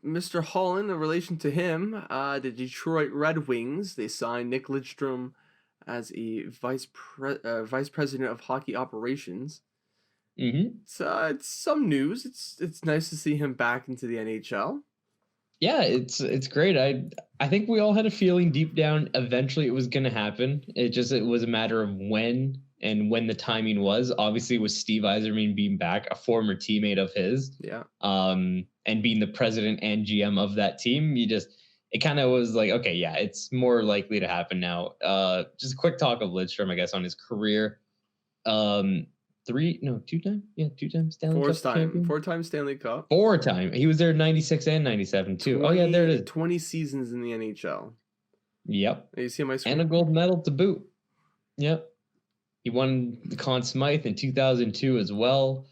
Mr. Holland, in relation to him, the Detroit Red Wings, they signed Nick Lidstrom as a vice president of hockey operations. Hmm. It's some news. It's nice to see him back into the NHL. Yeah, it's great. I think we all had a feeling deep down eventually it was going to happen. It was a matter of when and when the timing was. Obviously, with Steve Yzerman being back, a former teammate of his, Yeah. and being the president and GM of that team, it kind of was like, okay, yeah, it's more likely to happen now. Just a quick talk of Lidstrom, I guess, on his career. Um, two-time Stanley Cup champion. Four-time Stanley Cup. Four-time. He was there 96 and 97 too. Oh yeah, there it is. 20 seasons in the NHL. Yep. You see my screen? And a gold medal to boot. Yep. He won the Conn Smythe in 2002 as well.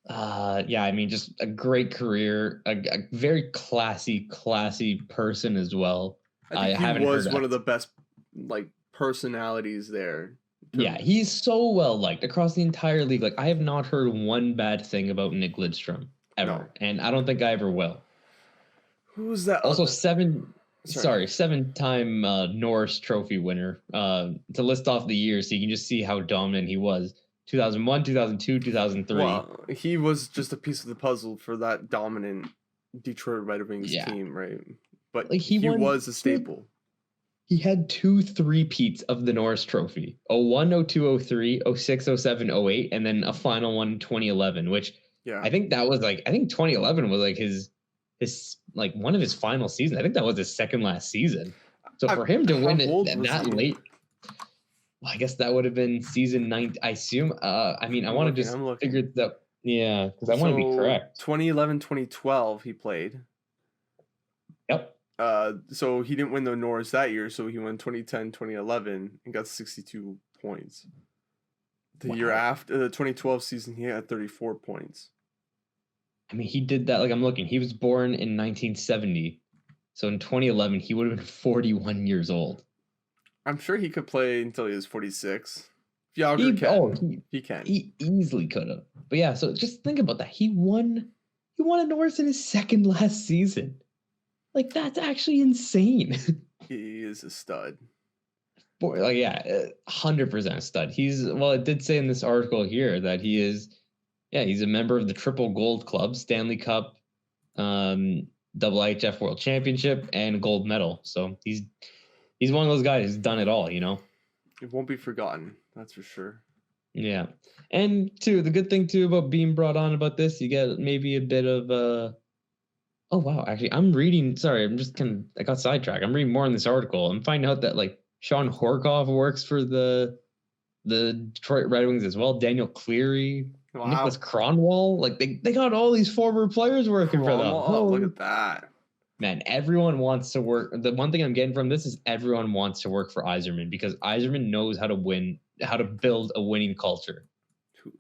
Yeah, I mean, just a great career, a very classy person as well. I think he was one of the best personalities there. Yeah, he's so well liked across the entire league. Like, I have not heard one bad thing about Nick Lidstrom ever, No. and I don't think I ever will. Who's that? Also, seven-time Norris Trophy winner. To list off the years, so you can just see how dominant he was. 2001, 2002, 2003. Well, he was just a piece of the puzzle for that dominant Detroit Red Wings team, right? But like he was a staple. He had 2 3-peats of the Norris Trophy. 01, 02, 03, 06, 07, 08, and then a final one in 2011, which I think that was I think 2011 was like his like one of his final seasons. I think that was his second last season. So for him to win it that late, well, I guess that would have been season 9. I assume. I mean, I want to just figure that. Yeah, because I want to be correct. 2011, 2012, he played. Yep. So he didn't win the Norris that year, so he won 2010, 2011, and got 62 points. The year after, the 2012 season, he had 34 points. I mean, he did that. Like, I'm looking. He was born in 1970. So in 2011, he would have been 41 years old. I'm sure he could play until he was 46. He can. He easily could have. But yeah, so just think about that. He won a Norris in his second last season. Like, that's actually insane. He is a stud. Boy, 100% a stud. It did say in this article here that he's a member of the Triple Gold Club, Stanley Cup, IIHF World Championship, and gold medal. So he's one of those guys who's done it all, you know? It won't be forgotten, that's for sure. Yeah. And, too, the good thing, too, about being brought on about this, you get maybe a bit of oh, wow. Actually, I got sidetracked. I'm reading more on this article. I'm finding out that, Sean Horkoff works for the Detroit Red Wings as well. Daniel Cleary, Nicholas Kronwall. They got all these former players working for them. Oh, look at that. Man, everyone wants to work. The one thing I'm getting from this is everyone wants to work for Yzerman because Yzerman knows how to win, how to build a winning culture.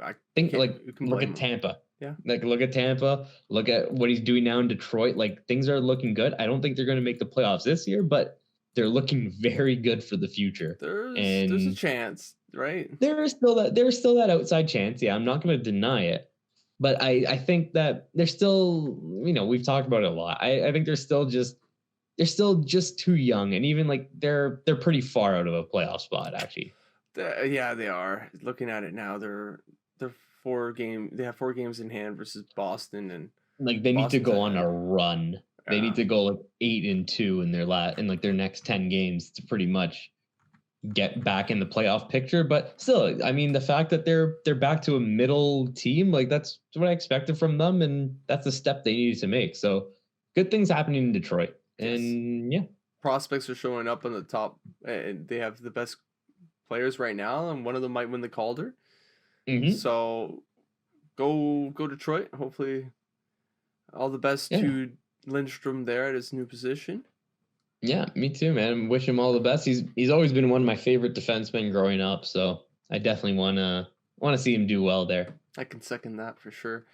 Look at Tampa. Yeah. Look at Tampa. Look at what he's doing now in Detroit. Things are looking good. I don't think they're going to make the playoffs this year, but they're looking very good for the future. There's a chance, right? There's still that outside chance. Yeah, I'm not going to deny it. But I think that they're still, we've talked about it a lot. I think they're still just too young, and even they're pretty far out of a playoff spot actually. Yeah, they are. Looking at it now, they're 4 games. They have 4 games in hand versus Boston, and they need to go on a run. They need to go 8-2 in their next 10 games to pretty much get back in the playoff picture. But still, I mean, the fact that they're back to a middle team, that's what I expected from them, and that's the step they needed to make. So good things happening in Detroit, and yeah, prospects are showing up on the top, and they have the best players right now, and one of them might win the Calder. Mm-hmm. So go Detroit. Hopefully all the best to Lidstrom there at his new position. Yeah, me too, man. Wish him all the best. He's always been one of my favorite defensemen growing up, so I definitely want to see him do well there. I can second that for sure.